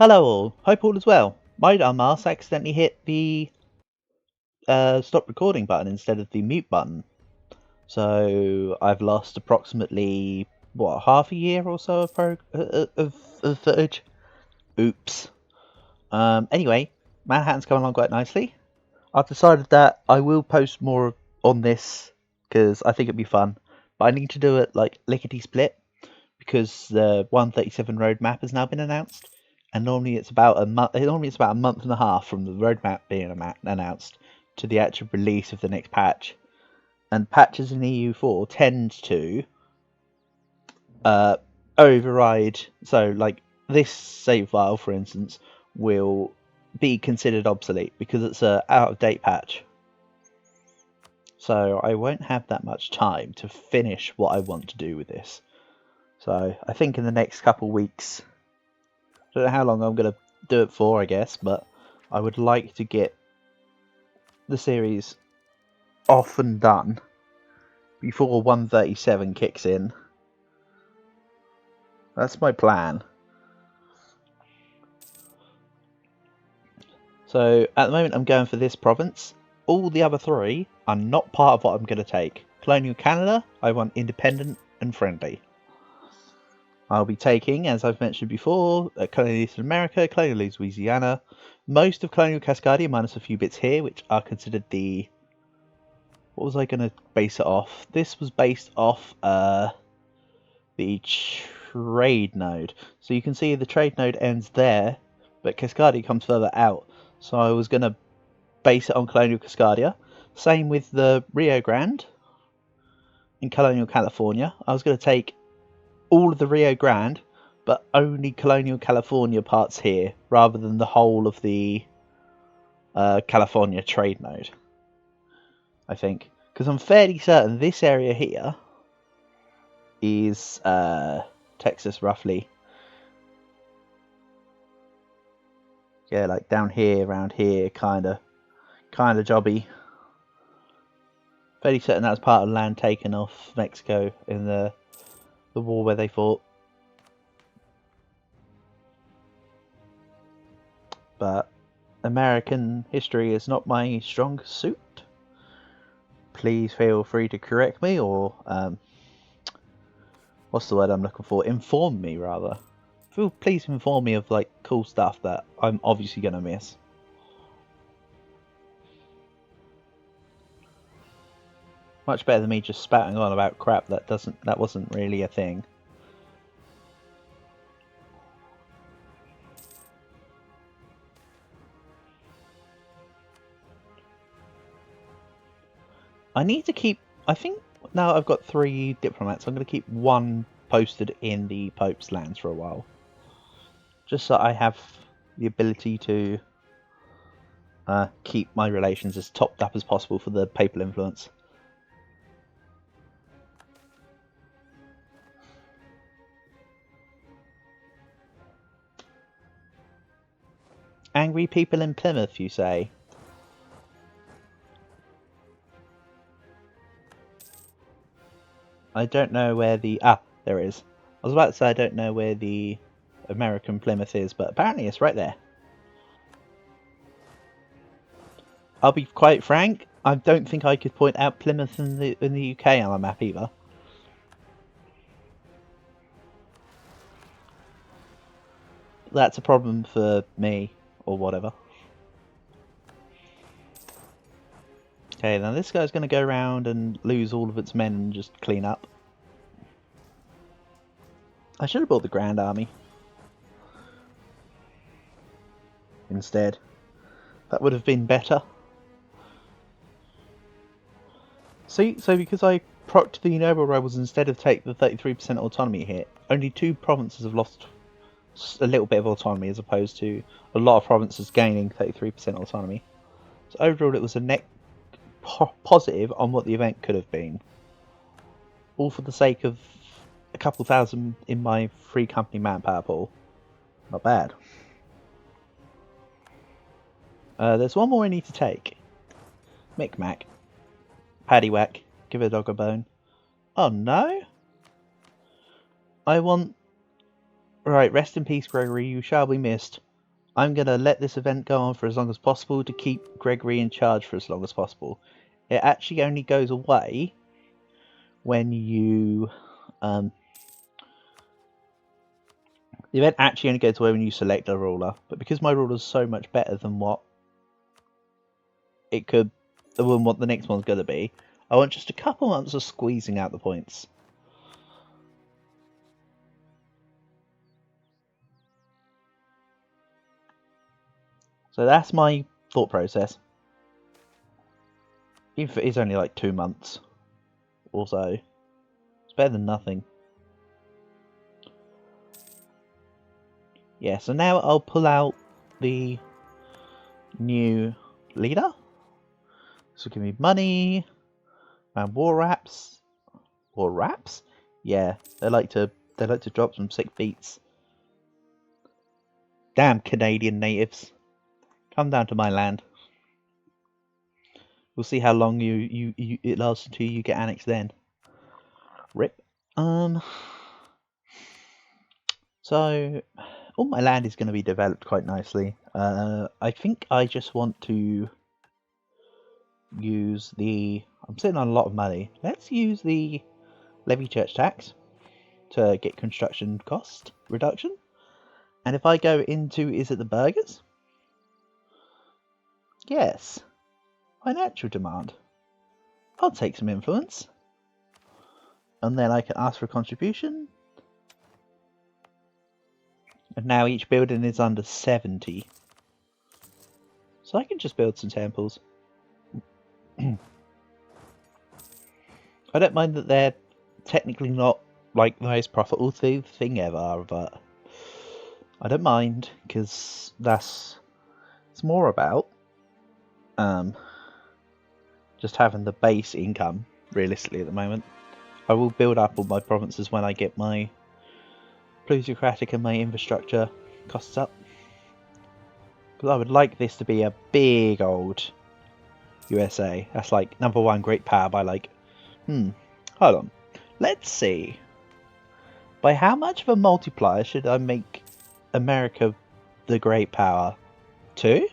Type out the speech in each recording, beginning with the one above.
Hello all, hope all is well. My dumbass accidentally hit the stop recording button instead of the mute button. So I've lost approximately, what, half a year or so of footage? Oops. Anyway, Manhattan's coming along quite nicely. I've decided that I will post more on this because I think it'd be fun. But I need to do it like lickety-split because the 137 roadmap has now been announced. And normally it's about a month. Normally it's about a month and a half from the roadmap being announced to the actual release of the next patch. And patches in EU4 tend to override. So, like this save file, for instance, will be considered obsolete because it's a out of date patch. So I won't have that much time to finish what I want to do with this. So I think in the next couple of weeks. I don't know how long I'm going to do it for, I guess, but I would like to get the series off and done before 137 kicks in. That's my plan. So at the moment I'm going for this province. All the other three are not part of what I'm going to take. Colonial Canada, I want independent and friendly. I'll be taking, as I've mentioned before, Colonial Eastern America, Colonial Louisiana, most of Colonial Cascadia, minus a few bits here, which are considered the... What was I going to base it off? This was based off the trade node. So you can see the trade node ends there, but Cascadia comes further out. So I was going to base it on Colonial Cascadia. Same with the Rio Grande in Colonial California. I was going to take all of the Rio Grande, but only Colonial California parts here, rather than the whole of the California trade node, I think. Because I'm fairly certain this area here is Texas, roughly. Yeah, like down here, around here, kind of jobby. Fairly certain that was part of land taken off Mexico in the war where they fought. But American history is not my strong suit. Please feel free to correct me, or what's the word I'm looking for? Inform me, rather. Please inform me of like cool stuff that I'm obviously gonna miss. Much better than me just spouting on about crap that wasn't really a thing. I need to keep... I think now I've got 3 diplomats, I'm going to keep 1 posted in the Pope's lands for a while. Just so I have the ability to keep my relations as topped up as possible for the papal influence. Angry people in Plymouth, you say? I don't know where the... Ah, there it is. I was about to say I don't know where the American Plymouth is, but apparently it's right there. I'll be quite frank, I don't think I could point out Plymouth in the UK on a map either. That's a problem for me, or whatever. Okay, now this guy's going to go around and lose all of its men and just clean up. I should have bought the Grand Army instead. That would have been better. See, so because I procced the Noble Rebels instead of take the 33% autonomy hit, only 2 provinces have lost a little bit of autonomy as opposed to a lot of provinces gaining 33% autonomy. So overall it was a net positive on what the event could have been. All for the sake of a couple thousand in my free company manpower pool. Not bad. There's one more I need to take. Micmac. Paddywhack. Give a dog a bone. Oh no! I want... Right, rest in peace, Gregory. You shall be missed. I'm going to let this event go on for as long as possible to keep Gregory in charge for as long as possible. It actually only goes away when you... the event actually only goes away when you select a ruler, but because my ruler is so much better than what it could... than what the next one's going to be, I want just a couple months of squeezing out the points. So that's my thought process. Even if it is only like 2 months or so, it's better than nothing. Yeah, so now I'll pull out the new leader. This will give me money and war raps. War raps? Yeah, they like to drop some sick beats. Damn Canadian natives. Come down to my land. We'll see how long it lasts until you get annexed then. Rip. So all my land is going to be developed quite nicely. I think I just want to use the... I'm sitting on a lot of money. Let's use the levy church tax to get construction cost reduction. And if I go into, is it the burgers? Yes. Financial demand. I'll take some influence. And then I can ask for a contribution. And now each building is under 70. So I can just build some temples. I don't mind that they're technically not like the most profitable thing ever, but I don't mind because it's more about just having the base income realistically at the moment. I will build up all my provinces when I get my plutocratic and my infrastructure costs up, because I would like this to be a big old USA. That's like #1 great power by like hold on, let's see, by how much of a multiplier should I make America the great power? 2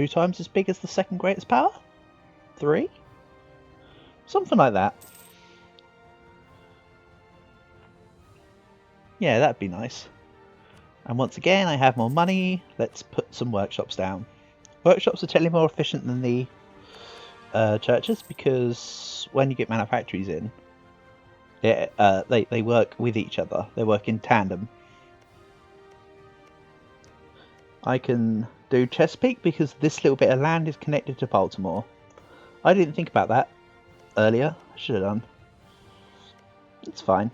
times as big as the second greatest power? 3? Something like that. Yeah, that'd be nice. And once again, I have more money. Let's put some workshops down. Workshops are technically more efficient than the churches, because when you get manufactories in, they work with each other. They work in tandem. I can do Chesapeake because this little bit of land is connected to Baltimore. I didn't think about that earlier. I should have done. It's fine.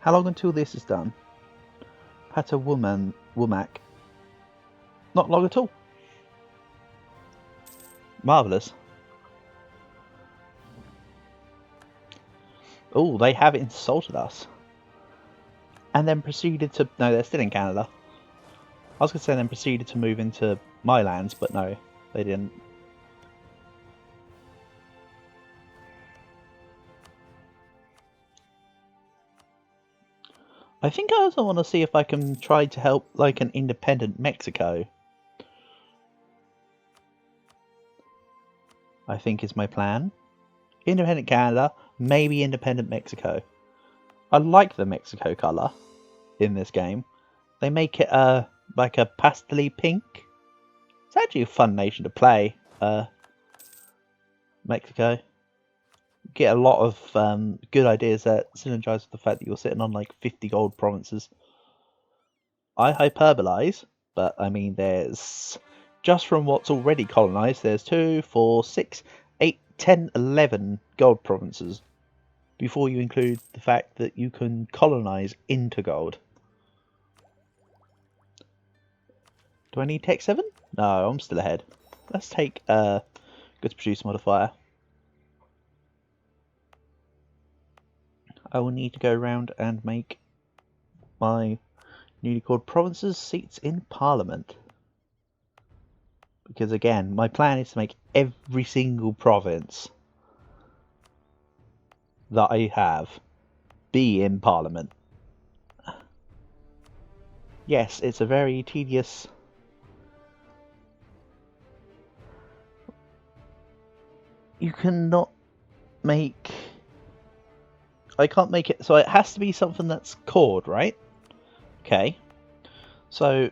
How long until this is done? Womack. Not long at all. Marvellous. Oh, they have insulted us. And then proceeded to... No, they're still in Canada. I was going to say then proceeded to move into my lands, but no, they didn't. I think I also want to see if I can try to help like an independent Mexico. I think is my plan. Independent Canada, maybe independent Mexico. I like the Mexico colour in this game. They make it like a pastel-y pink. It's actually a fun nation to play. Mexico. Get a lot of good ideas that synergize with the fact that you're sitting on like 50 gold provinces. I hyperbolize, but I mean there's, just from what's already colonized, there's 2, 4, 6, 8, 10, 11 gold provinces, before you include the fact that you can colonize into gold. Do I need Tech 7? No, I'm still ahead. Let's take goods produce modifier. I will need to go around and make my newly called provinces seats in Parliament. Because again, my plan is to make every single province that I have be in Parliament. Yes, it's a very tedious... You cannot make... I can't make it... So it has to be something that's chord, right? Okay. So,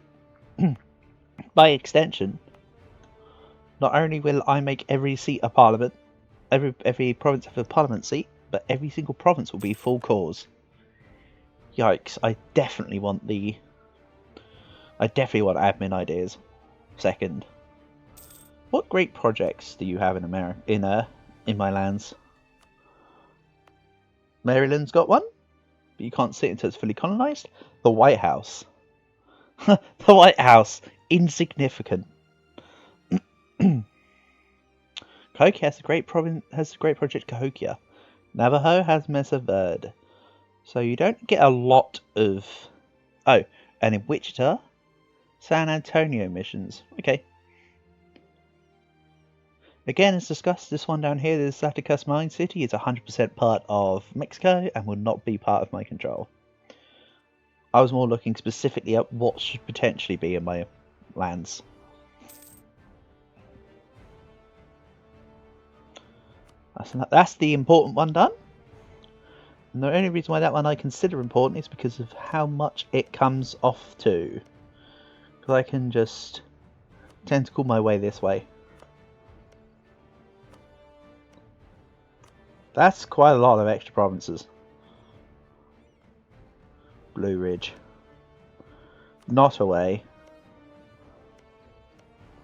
by extension, not only will I make every seat a parliament, every province have a parliament seat, but every single province will be full cores. Yikes! I definitely want admin ideas. Second, what great projects do you have in America? In my lands, Maryland's got one, but you can't see it until it's fully colonized. The White House. The White House, insignificant. Cahokia has a great project. Cahokia. Navajo has Mesa Verde. So you don't get a lot of... Oh, and in Wichita, San Antonio missions. Okay. Again, as discussed, this one down here, the Zacatecas Mine City, is 100% part of Mexico and will not be part of my control. I was more looking specifically at what should potentially be in my lands. That's the important one done. And the only reason why that one I consider important is because of how much it comes off to. Because I can just tentacle my way this way. That's quite a lot of extra provinces. Blue Ridge. Not away.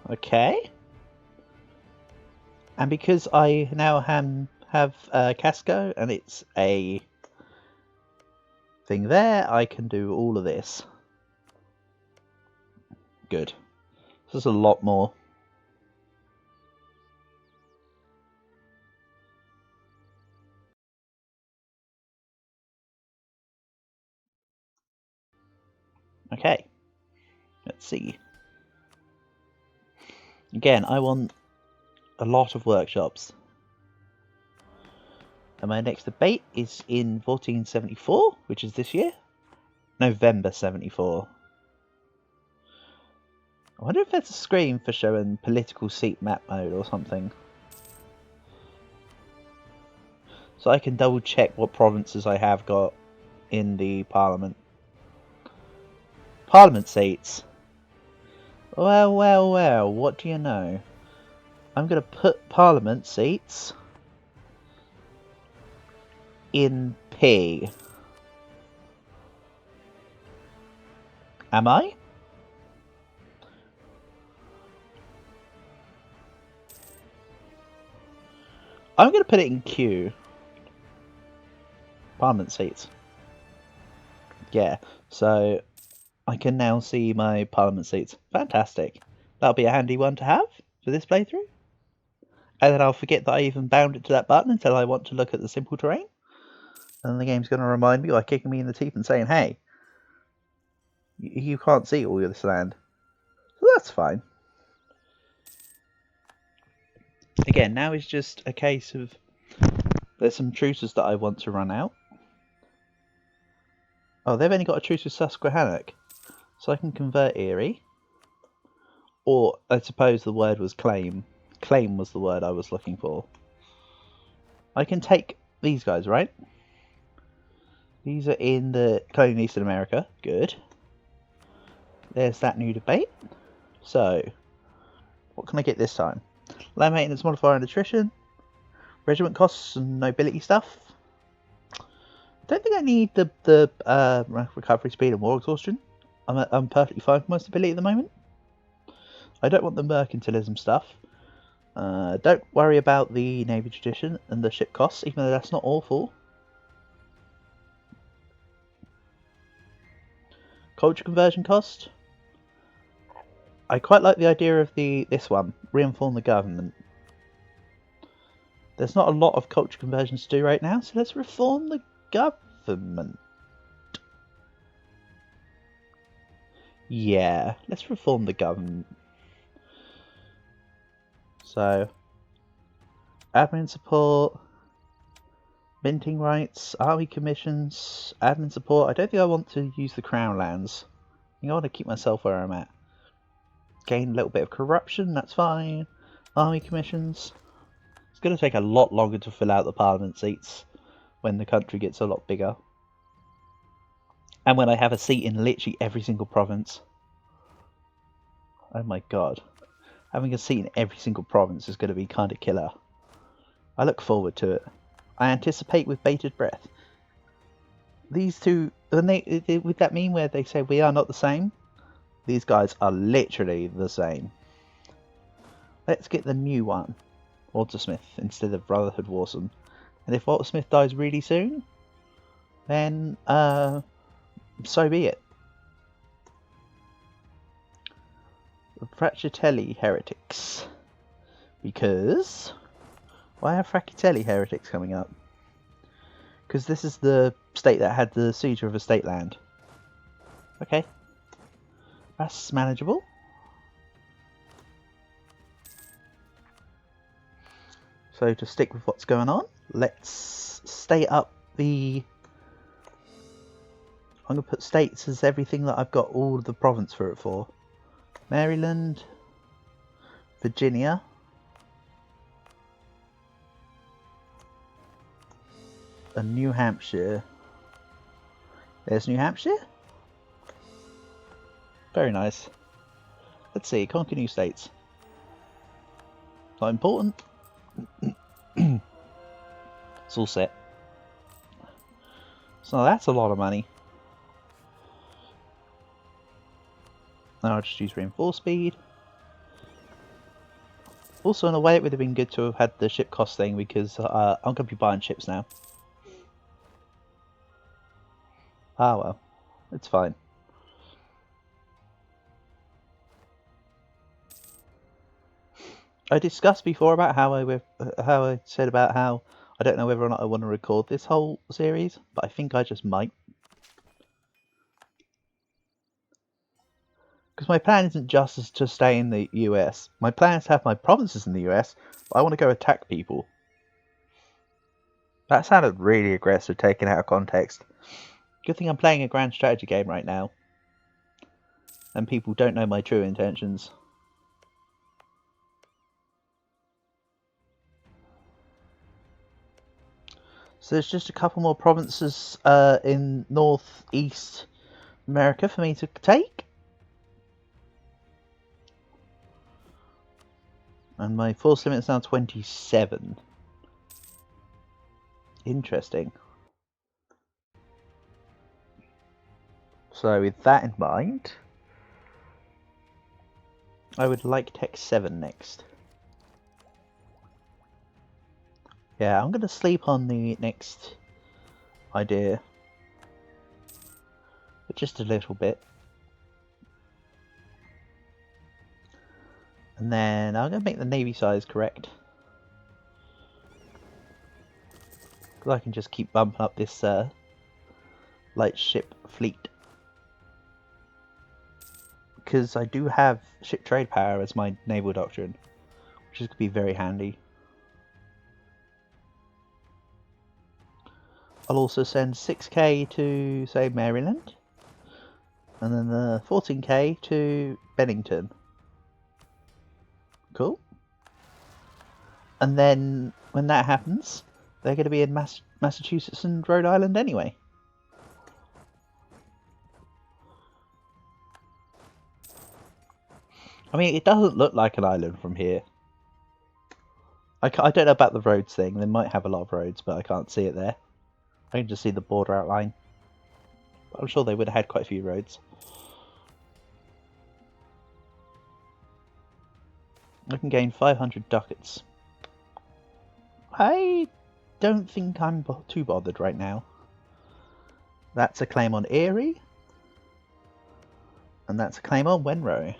Okay. And because I now have Casco and it's a thing there, I can do all of this. Good. This is a lot more. Okay. Let's see. Again, I want a lot of workshops. And my next debate is in 1474, which is this year. November 74. I wonder if there's a screen for showing political seat map mode or something. So I can double check what provinces I have got in the parliament. Parliament seats. Well, well, well, what do you know? I'm going to put parliament seats in P. Am I? I'm going to put it in Q. Parliament seats. Yeah, so I can now see my parliament seats. Fantastic. That'll be a handy one to have for this playthrough. And then I'll forget that I even bound it to that button until I want to look at the simple terrain. And then the game's going to remind me by kicking me in the teeth and saying, hey, you can't see all of this land. So that's fine. Again, now is just a case of there's some truces that I want to run out. Oh, they've only got a truce with Susquehannock. So I can convert Erie. Or, I suppose the word was claim. Claim was the word I was looking for. I can take these guys, right? These are in the colonial Eastern America. Good. There's that new debate. So, what can I get this time? Land maintenance modifier and attrition. Regiment costs and nobility stuff. Don't think I need the recovery speed and war exhaustion. I'm perfectly fine with my stability at the moment. I don't want the mercantilism stuff. Don't worry about the navy tradition and the ship costs, even though that's not awful. Culture conversion cost. I quite like the idea of this one, reinform the government. There's not a lot of culture conversions to do right now, so let's reform the government. Yeah, let's reform the government. So, admin support, minting rights, army commissions, admin support. I don't think I want to use the crown lands. I want to keep myself where I'm at. Gain a little bit of corruption, that's fine. Army commissions. It's going to take a lot longer to fill out the parliament seats when the country gets a lot bigger. And when I have a seat in literally every single province. Oh my god. Having a seat in every single province is going to be kind of killer. I look forward to it. I anticipate with bated breath. These two, would that mean where they say we are not the same? These guys are literally the same. Let's get the new one. Walter Smith instead of Brotherhood Warson. And if Walter Smith dies really soon, then so be it. Fracitelli heretics. Because why are Fracitelli heretics coming up? Because this is the state that had the seizure of estate land. Okay. That's manageable. So to stick with what's going on, let's state up the... I'm going to put states as everything that I've got all of the province for it for. Maryland, Virginia, and New Hampshire. There's New Hampshire. Very nice. Let's see, conquer new states. Not important. It's all set. So that's a lot of money. Now I'll just use reinforced speed. Also, in a way, it would have been good to have had the ship cost thing because I'm going to be buying ships now. Ah well, it's fine. I discussed before about how I said about how I don't know whether or not I want to record this whole series, but I think I just might. Because my plan isn't just to stay in the US. My plan is to have my provinces in the US, but I want to go attack people. That sounded really aggressive, taken out of context. Good thing I'm playing a grand strategy game right now. And people don't know my true intentions. So there's just a couple more provinces in northeast America for me to take. And my force limit is now 27. Interesting. So with that in mind, I would like Tech 7 next. Yeah, I'm going to sleep on the next idea. But just a little bit. And then I'm going to make the navy size correct. Because I can just keep bumping up this light ship fleet. Because I do have ship trade power as my naval doctrine, which is going to be very handy. I'll also send 6k to, say, Maryland. And then the 14k to Bennington. Cool. And then when that happens, they're going to be in Massachusetts and Rhode Island anyway. I mean, it doesn't look like an island from here. I don't know about the roads thing. They might have a lot of roads, but I can't see it there. I can just see the border outline. But I'm sure they would have had quite a few roads. I can gain 500 ducats. I don't think I'm too bothered right now. That's a claim on Erie. And that's a claim on Wenroe.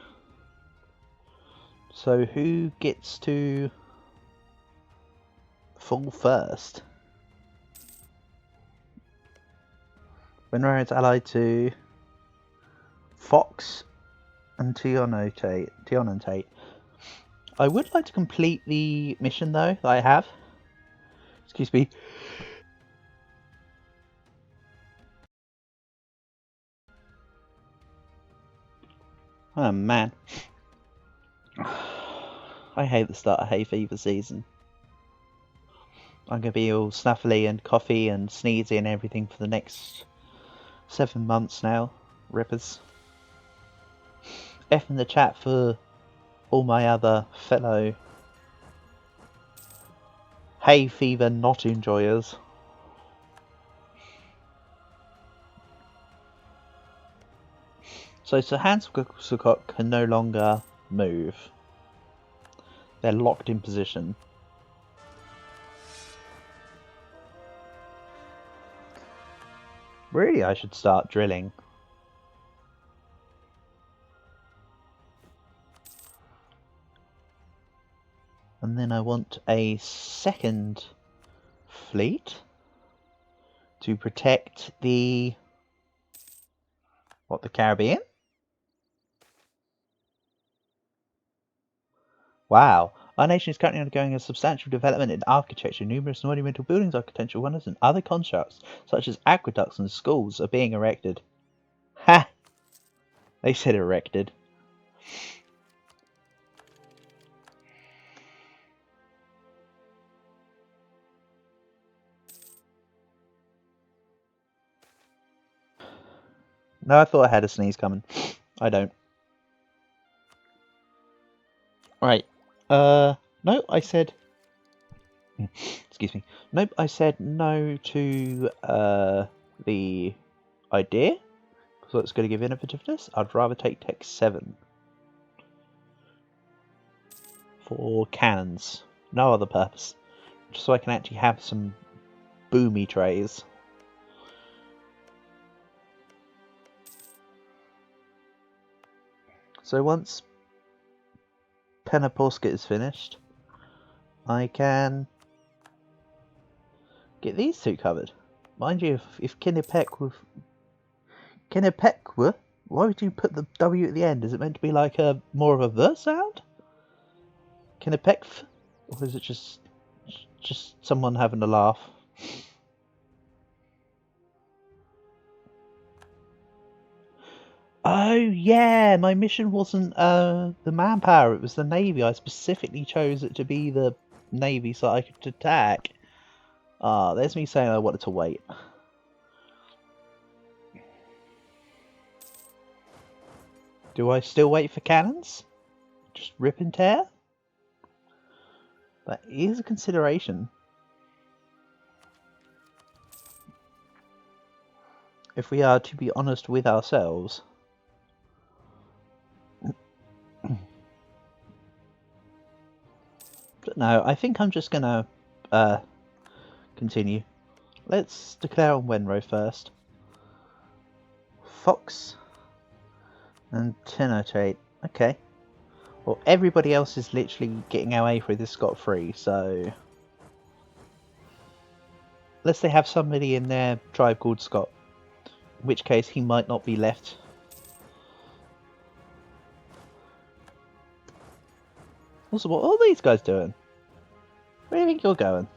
So who gets to fall first? Wenroe is allied to Fox and Tionontate. I would like to complete the mission though that I have. Excuse me. Oh man. I hate the start of hay fever season. I'm going to be all snuffly and coughy and sneezy and everything for the next 7 months now. Rippers. F in the chat for all my other fellow hay fever not enjoyers. So Sir Hans Sukot can no longer move. They're locked in position. Really, I should start drilling. And then I want a second fleet to protect the Caribbean? Wow. Our nation is currently undergoing a substantial development in architecture. Numerous monumental buildings, architectural wonders, and other constructs, such as aqueducts and schools, are being erected. Ha! They said erected. No, I thought I had a sneeze coming. I don't. Right. No, I said... Excuse me. Nope, I said no to, the idea. So it's going to give innovativeness. I'd rather take Tech 7. For cannons. No other purpose. Just so I can actually have some boomy trays. So once Penaposka is finished, I can get these two covered. Mind you, if Kinnipekwa... Why would you put the W at the end? Is it meant to be like a more of a the sound? Kinnipekf? Or is it just someone having a laugh? Oh yeah, my mission wasn't the manpower, it was the navy. I specifically chose it to be the navy so I could attack. Ah, there's me saying I wanted to wait. Do I still wait for cannons? Just rip and tear? That is a consideration. If we are to be honest with ourselves. But no, I think I'm just gonna continue. Let's declare on Wenro first. Fox and Tenotate. Okay. Well, everybody else is literally getting our A through this scot-free, so... Unless they have somebody in their tribe called Scott. In which case, he might not be left. Also, what are all these guys doing? Where do you think you're going?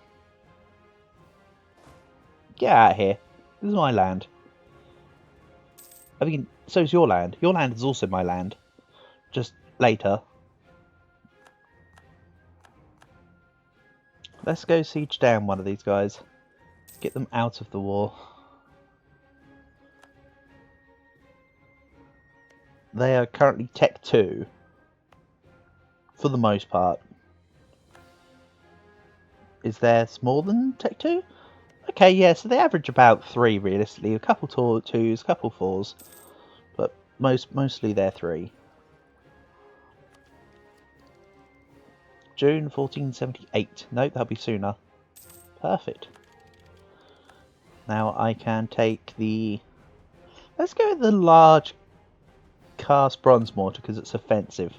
Get out of here. This is my land. I mean, so is your land. Your land is also my land. Just later. Let's go siege down one of these guys. Get them out of the war. They are currently Tech 2. For the most part. Is theirs more than Tech 2? Okay, yeah, so they average about 3 realistically. A couple 2s, a couple 4s. But mostly they're 3. June 1478. Nope, that'll be sooner. Perfect. Now I can take the... Let's go with the large cast bronze mortar because it's offensive.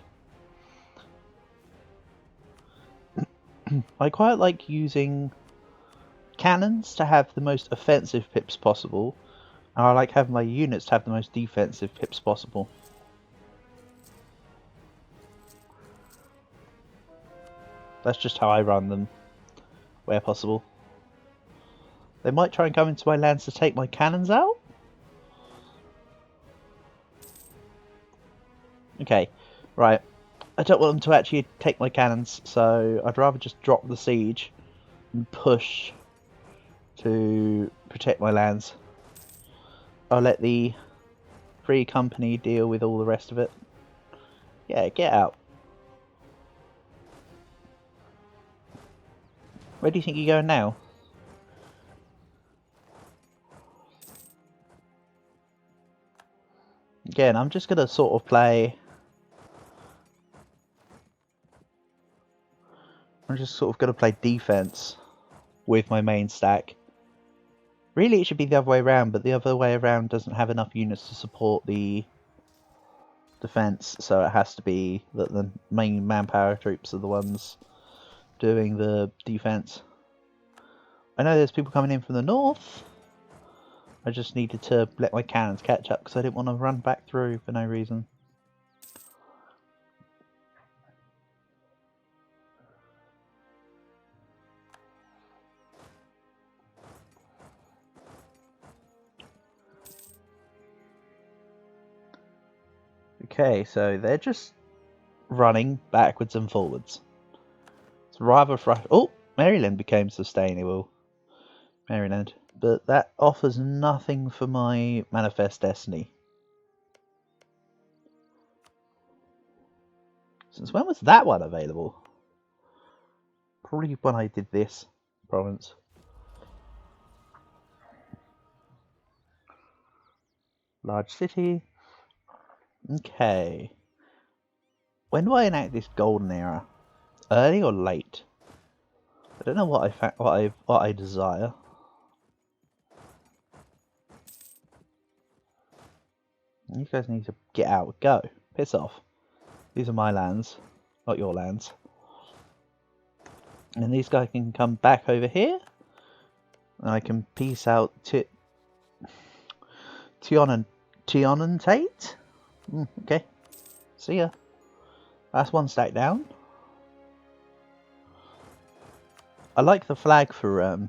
I quite like using cannons to have the most offensive pips possible, and I like having my units to have the most defensive pips possible. That's just how I run them, where possible. They might try and come into my lands to take my cannons out. Okay, right. I don't want them to actually take my cannons, so I'd rather just drop the siege and push to protect my lands. I'll let the Free Company deal with all the rest of it. Yeah, get out. Where do you think you're going now? Again, I'm just going to sort of play... I'm just sort of going to play defense with my main stack. Really, it should be the other way around, but the other way around doesn't have enough units to support the defense, so it has to be that the main manpower troops are the ones doing the defense. I know there's people coming in from the north. I just needed to let my cannons catch up because I didn't want to run back through for no reason. Okay, so they're just running backwards and forwards. It's rather frustrating. Oh, Maryland became sustainable. Maryland. But that offers nothing for my Manifest Destiny. Since when was that one available? Probably when I did this province. Large city. Okay. When do I enact this golden era? Early or late? I don't know what I desire. You guys need to get out. Go. Piss off. These are my lands, not your lands. And these guys can come back over here. And I can peace out Tionontate. Okay. See ya. That's one stack down. I like the flag for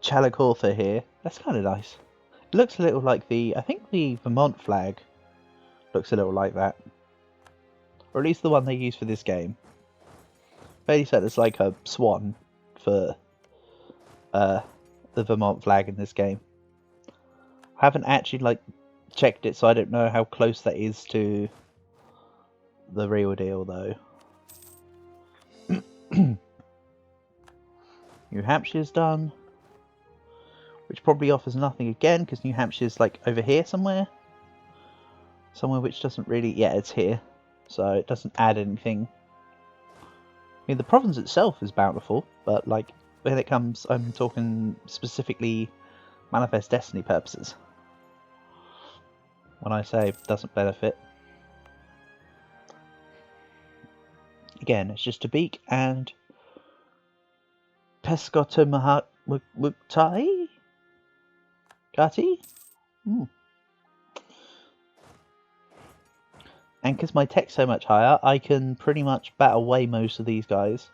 Chalacortha here. That's kind of nice. It looks a little like I think the Vermont flag looks a little like that. Or at least the one they use for this game. Fairly certain it's like a swan for the Vermont flag in this game. I haven't actually checked it, so I don't know how close that is to the real deal though. New Hampshire's done, which probably offers nothing again because New Hampshire's over here somewhere which doesn't really, yeah, it's here, so it doesn't add anything. I mean, the province itself is bountiful, but when it comes, I'm talking specifically Manifest Destiny purposes. When I say doesn't benefit, again, it's just Tabik and Pescotomahati? Gati? And because my tech's so much higher, I can pretty much bat away most of these guys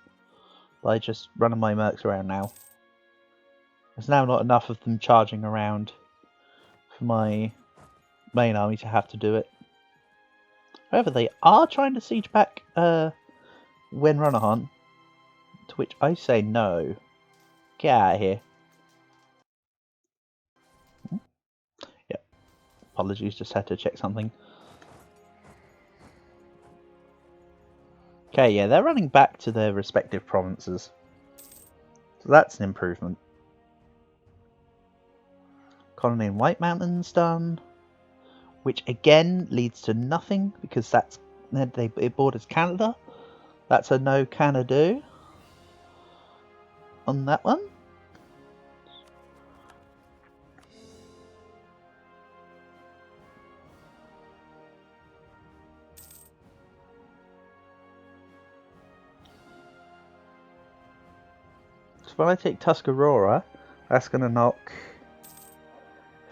by just running my mercs around now. There's now not enough of them charging around for my main army to have to do it. However, they are trying to siege back Wenrunahan, to which I say no. Get out of here. Yep. Apologies, just had to check something. Okay, yeah, they're running back to their respective provinces. So that's an improvement. Colony in White Mountains done. Which again leads to nothing because it borders Canada. That's a no Canada on that one. So when I take Tuscarora, that's going to knock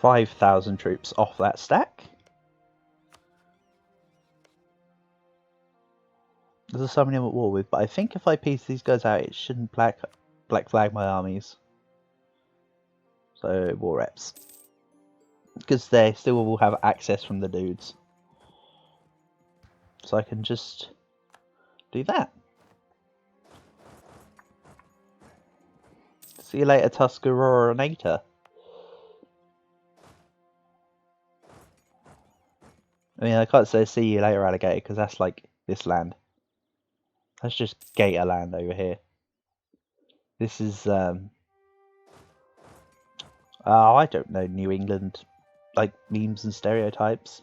5,000 troops off that stack. There's something I'm at war with, but I think if I piece these guys out, it shouldn't black flag my armies. So, war reps. because they still will have access from the dudes. So I can just do that. See you later, Tuscarora-nator. I mean, I can't say see you later, alligator, because that's like this land. That's just gator land over here. This is, oh, I don't know, New England, like, memes and stereotypes.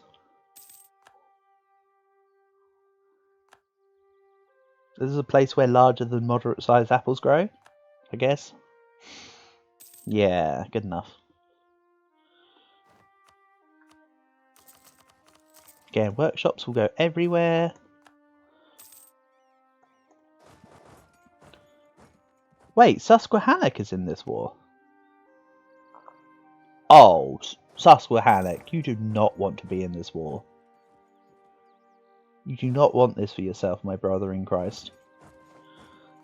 This is a place where larger than moderate-sized apples grow, I guess. Yeah, good enough. Again, workshops will go everywhere. Wait, Susquehannock is in this war. Oh, Susquehannock, you do not want to be in this war. You do not want this for yourself, my brother in Christ.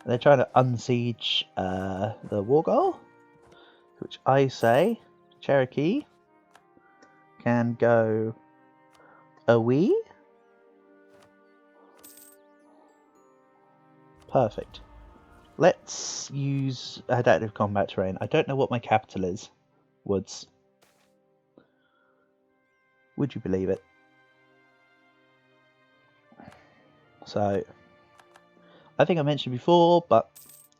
They're trying to unsiege the war goal, which I say Cherokee can go a wee. Perfect. Let's use adaptive combat terrain. I don't know what my capital is. Woods. Would you believe it? So, I think I mentioned before, but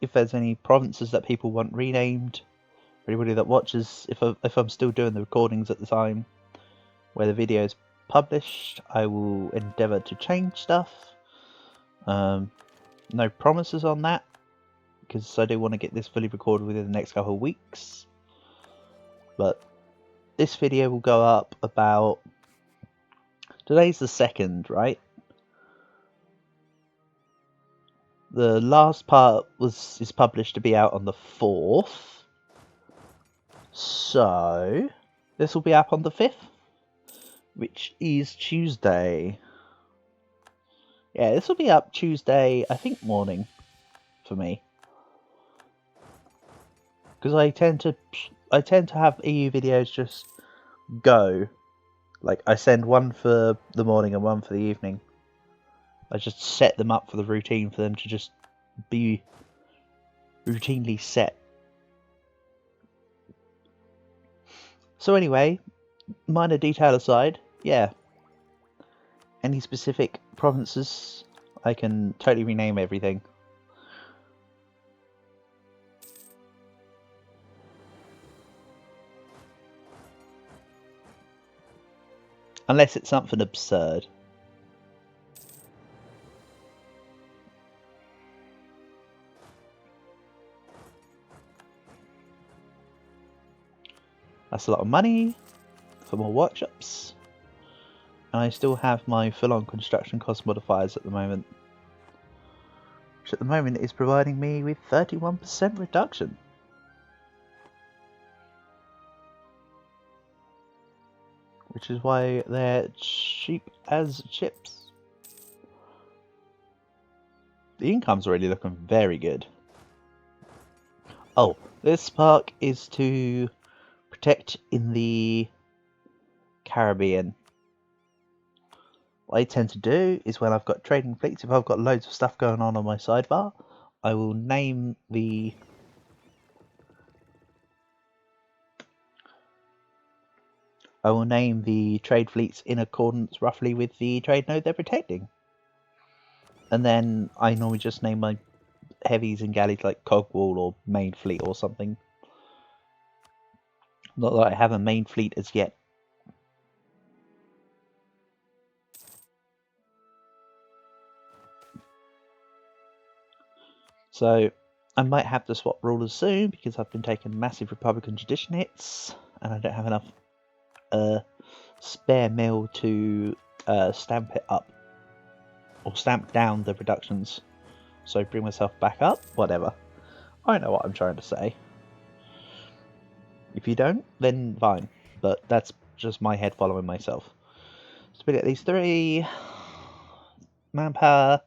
if there's any provinces that people want renamed, for anybody that watches, if I'm still doing the recordings at the time where the video is published, I will endeavour to change stuff. No promises on that, because I do want to get this fully recorded within the next couple of weeks. But this video will go up about... Today's the 2nd, right? The last part is published to be out on the 4th. So this will be up on the 5th, which is Tuesday. Yeah, this will be up Tuesday, I think morning for me. Because I tend to have EU videos just go. Like, I send one for the morning and one for the evening. I just set them up for the routine for them to just be routinely set. So anyway, minor detail aside, yeah. Any specific provinces, I can totally rename everything. Unless it's something absurd. That's a lot of money for more workshops. And I still have my full-on construction cost modifiers at the moment. Which at the moment is providing me with 31% reduction. Which is why they're cheap as chips. The income's already looking very good. Oh, this park is to protect in the Caribbean. What I tend to do is when I've got trading fleets, if I've got loads of stuff going on my sidebar, I will name the trade fleets in accordance roughly with the trade node they're protecting. And then I normally just name my heavies and galleys like Cogwall or Main Fleet or something. Not that I have a main fleet as yet. So I might have to swap rulers soon because I've been taking massive Republican tradition hits and I don't have enough spare mill to stamp it up or stamp down the reductions. So bring myself back up, whatever. I know what I'm trying to say. If you don't, then fine. But that's just my head following myself. Split at least 3 manpower,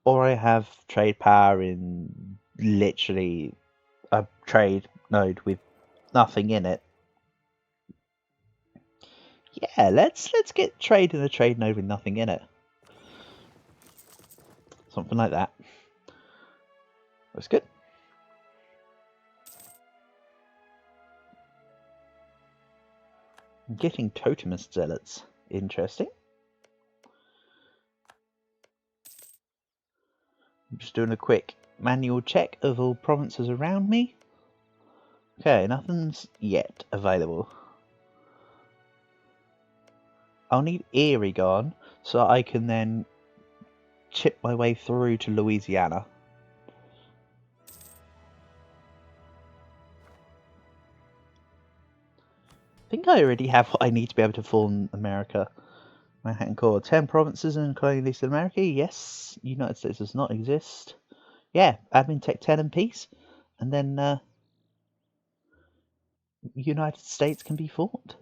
or I have trade power in literally a trade node with nothing in it. Yeah, let's get trade in a trade nova nothing in it. Something like that. That's good. I'm getting totemist zealots. Interesting. I'm just doing a quick manual check of all provinces around me. Okay, nothing's yet available. I'll need Erie gone so I can then chip my way through to Louisiana. I think I already have what I need to be able to form America. Manhattan Core. 10 provinces in colonial America. Yes. United States does not exist. Yeah, admin tech 10 and peace. And then United States can be formed.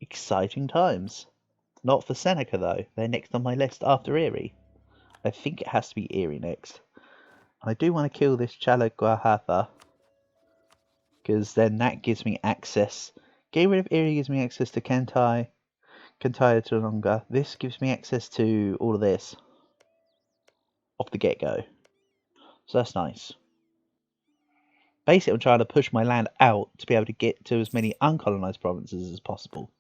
Exciting times. Not for Seneca though. They're next on my list after Erie. I think it has to be Erie next. I do want to kill this Chalaguahatha, because then that gives me access. Getting rid of Erie gives me access to Kentai to Longa. This gives me access to all of this off the get-go. So that's nice. Basically, I'm trying to push my land out to be able to get to as many uncolonized provinces as possible.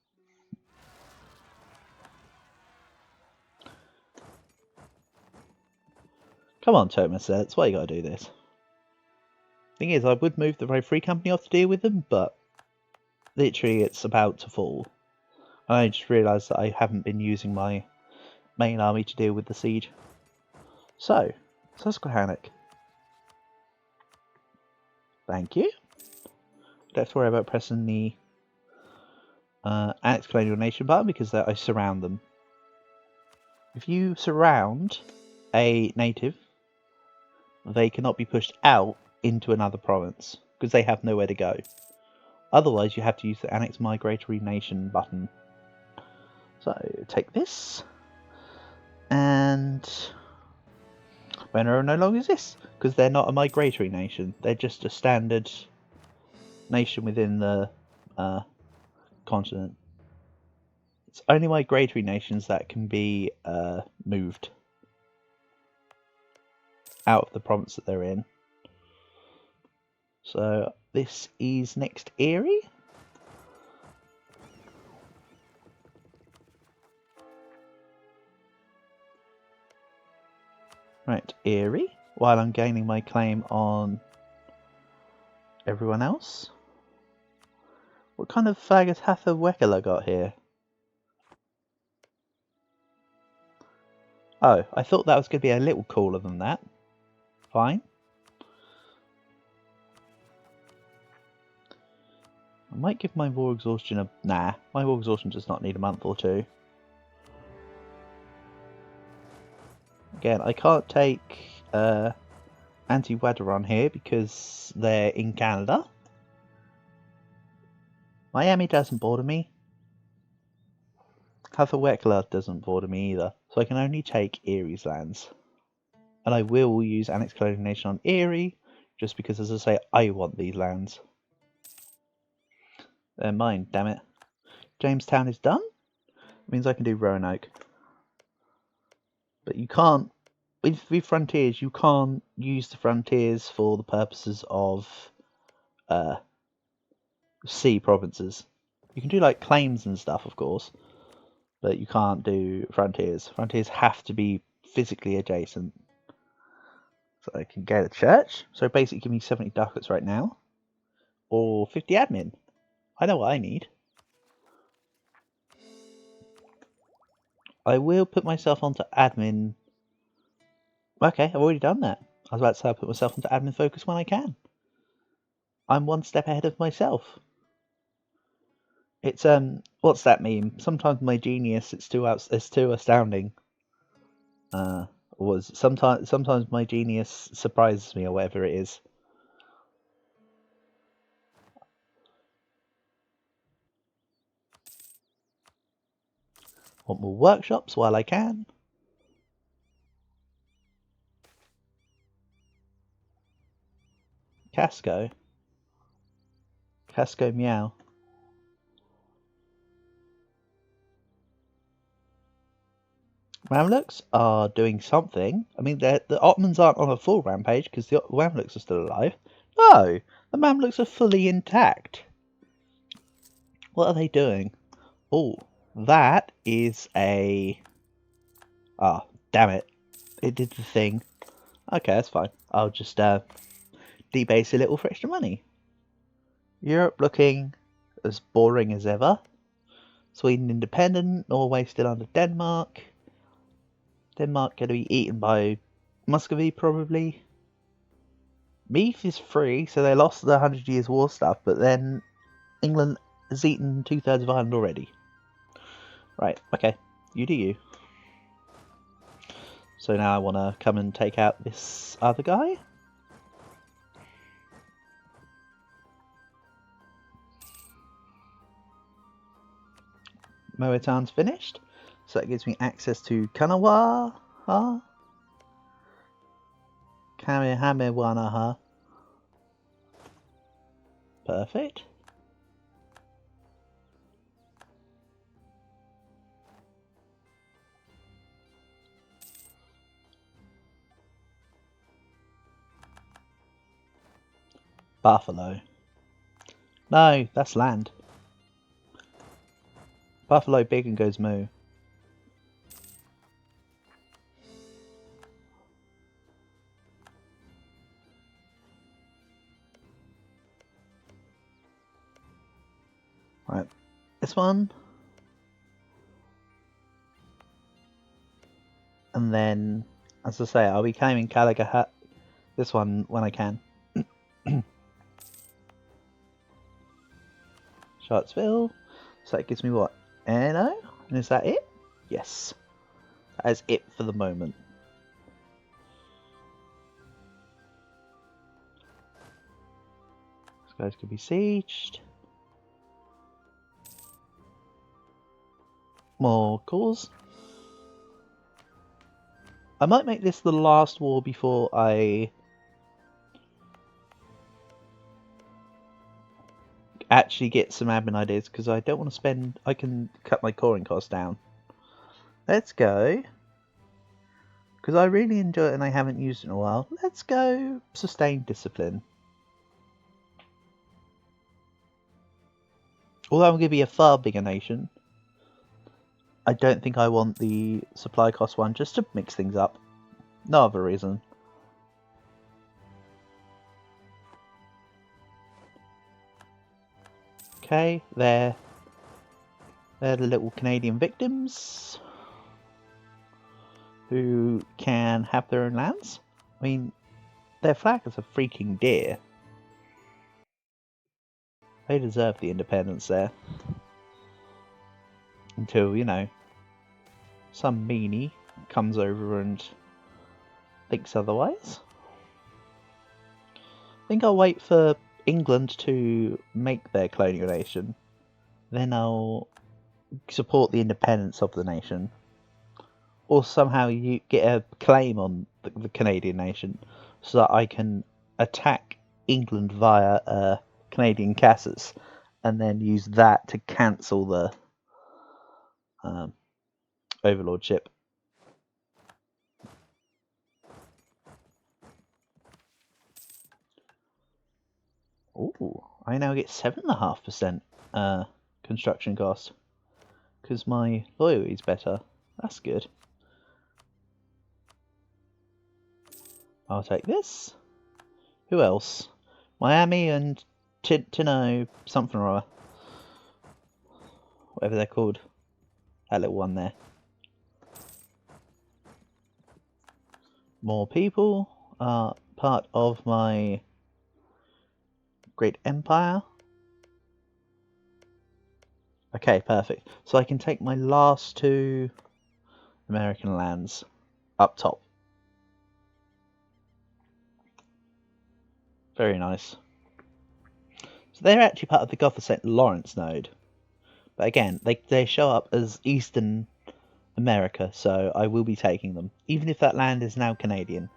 Come on, Totemus, that's why you gotta do this. Thing is, I would move the Road Free Company off to deal with them, but literally it's about to fall. And I just realised that I haven't been using my main army to deal with the siege. So, Susquehannock. Thank you. Don't have to worry about pressing the Annex Colonial Nation button because I surround them. If you surround a native, they cannot be pushed out into another province because they have nowhere to go. Otherwise, you have to use the Annex Migratory Nation button. So, take this. And Benero no longer exists because they're not a migratory nation. They're just a standard nation within the continent. It's only migratory nations that can be moved out of the province that they're in. So this is next Erie. Right, Erie, while I'm gaining my claim on everyone else. What kind of flag has Hatha Wekela got here? Oh, I thought that was going to be a little cooler than that. Fine. I might give my War Exhaustion a... Nah, my War Exhaustion does not need a month or two. Again, I can't take Anti-Wadaron here because they're in Canada. Miami doesn't border me. Hathawekla doesn't border me either. So I can only take Erie's lands. And I will use Annex Colonial Nation on Erie, just because, as I say, I want these lands. They're mine, damn it. Jamestown is done. It means I can do Roanoke. But you can't, with frontiers, you can't use the frontiers for the purposes of sea provinces. You can do like claims and stuff, of course, but you can't do frontiers. Frontiers have to be physically adjacent. So I can get a church. So basically give me 70 ducats right now. Or 50 admin. I know what I need. I will put myself onto admin. Okay, I've already done that. I was about to say I'll put myself onto admin focus when I can. I'm one step ahead of myself. It's what's that meme? Sometimes my genius it's too astounding. Was sometimes my genius surprises me or whatever it is. Want more workshops while I can. Casco Meow. Mamluks are doing something. I mean, the Ottomans aren't on a full rampage because the Mamluks are still alive. No, the Mamluks are fully intact. What are they doing? Oh, that is a... Ah, damn it. It did the thing. Okay, that's fine. I'll just debase a little for extra money. Europe looking as boring as ever. Sweden independent. Norway still under Denmark. Denmark going to be eaten by Muscovy probably. Meath is free, so they lost the 100 Years' War stuff, but then England has eaten 2/3 of Ireland already. Right, okay, you do you. So now I want to come and take out this other guy. Moetan's finished, so that gives me access to Kanawa. Kamehameha. Perfect. Buffalo. No, that's land. Buffalo big and goes moo. Right, this one. And then, as I say, I'll be claiming Caligahat, this one, when I can. Charlottesville. So that gives me what? No? And is that it? Yes. That is it for the moment. These guys could be sieged. More calls. I might make this the last war before I actually get some admin ideas, because I don't want to spend... I can cut my coring costs down. Let's go. Because I really enjoy it and I haven't used it in a while. Let's go Sustained Discipline. Although I'm going to be a far bigger nation, I don't think I want the supply cost one, just to mix things up. No other reason. Okay, they're the little Canadian victims who can have their own lands. I mean, their flag is a freaking deer. They deserve the independence there. Until, you know, some meanie comes over and thinks otherwise. I think I'll wait for England to make their colonial nation. Then I'll support the independence of the nation. Or somehow you get a claim on the Canadian nation so that I can attack England via Canadian Cassis and then use that to cancel the overlordship. Ooh, I now get 7.5% construction cost because my loyalty is better. That's good. I'll take this. Who else? Miami and Tino something or other. Whatever they're called. That little one there. More people are part of my great empire. Okay, perfect. So I can take my last 2 American lands up top. Very nice. So they're actually part of the Gotha St. Lawrence node. But again, they show up as Eastern America, so I will be taking them. Even if that land is now Canadian.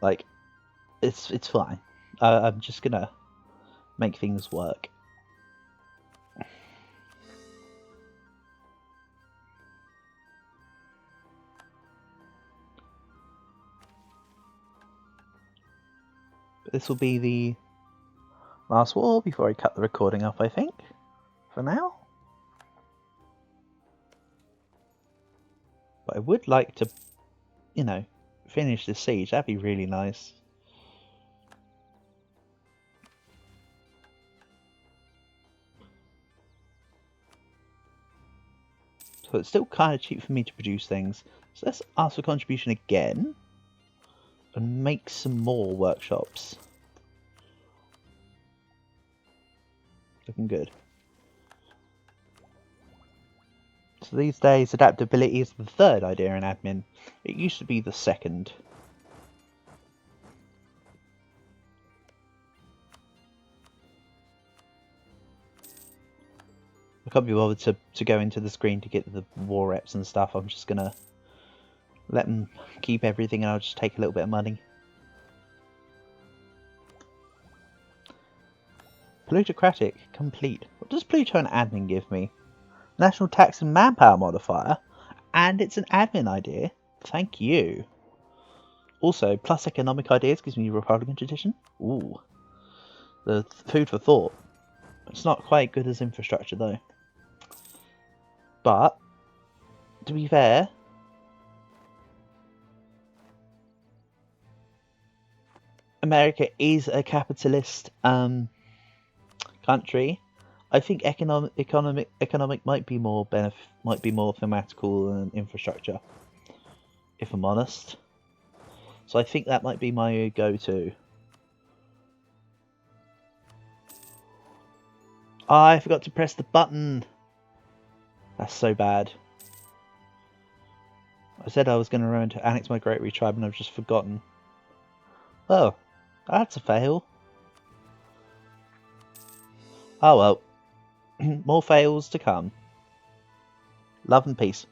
Like, it's fine. I'm just gonna make things work. But this will be the last war before I cut the recording off, I think, for now. But I would like to, you know, finish this siege. That'd be really nice. So it's still kind of cheap for me to produce things. So let's ask for contribution again and make some more workshops. Looking good. So these days adaptability is the third idea in admin. It used to be the second. I can't be bothered to go into the screen to get the war reps and stuff. I'm just gonna let them keep everything and I'll just take a little bit of money. Plutocratic complete. What does Pluto and admin give me? National tax and manpower modifier, and it's an admin idea. Thank you. Also, plus economic ideas gives me Republican tradition. Ooh, the food for thought. It's not quite good as infrastructure though. But to be fair, America is a capitalist country. I think economic might be more thematical than infrastructure, if I'm honest. So I think that might be my go-to. I forgot to press the button. That's so bad. I said I was going to run to annex my Great Tribe and I've just forgotten. Oh, that's a fail. Oh well. More fails to come. Love and peace.